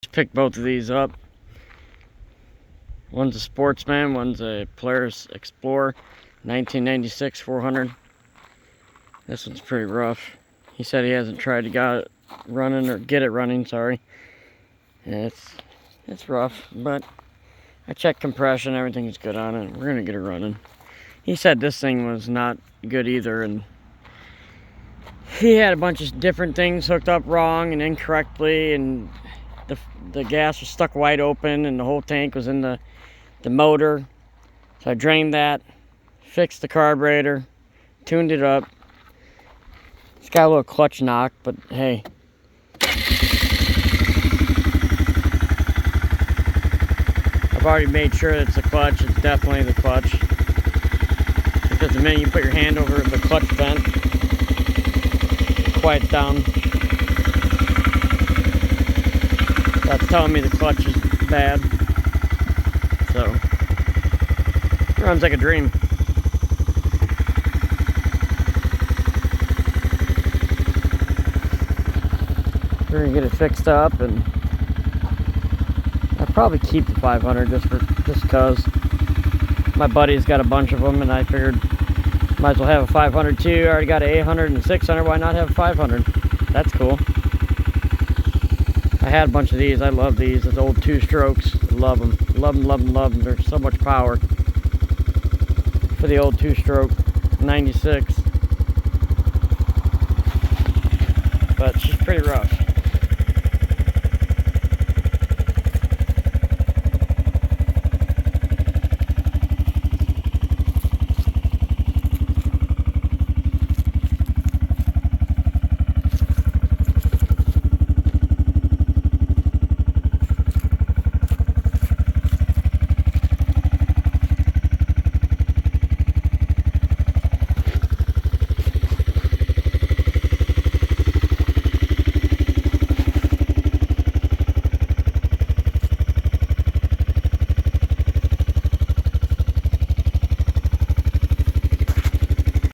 Just picked both of these up. One's a Sportsman, one's a Polaris Xplorer, 1996 400. This one's pretty rough. He said he hasn't tried to get it running, sorry. And it's rough, but I checked compression, everything's good on it. We're gonna get it running. He said this thing was not good either, and he had a bunch of different things hooked up wrong and incorrectly, and the gas was stuck wide open, and the whole tank was in the motor. So I drained that, fixed the carburetor, tuned it up. It's got a little clutch knock, but hey. I've already made sure that it's the clutch. It's definitely the clutch. Because the minute you put your hand over the clutch vent, it quiets down. That's telling me the clutch is bad. So, it runs like a dream. We're gonna get it fixed up, and I'll probably keep the 500 just cause my buddy's got a bunch of them, and I figured might as well have a 500 too. I already got an 800 and 600. Why not have a 500? That's cool. I had a bunch of these. I love these. It's old 2-strokes. Love them. Love them, love them, love them. There's so much power for the old 2-stroke 96. But she's pretty rough.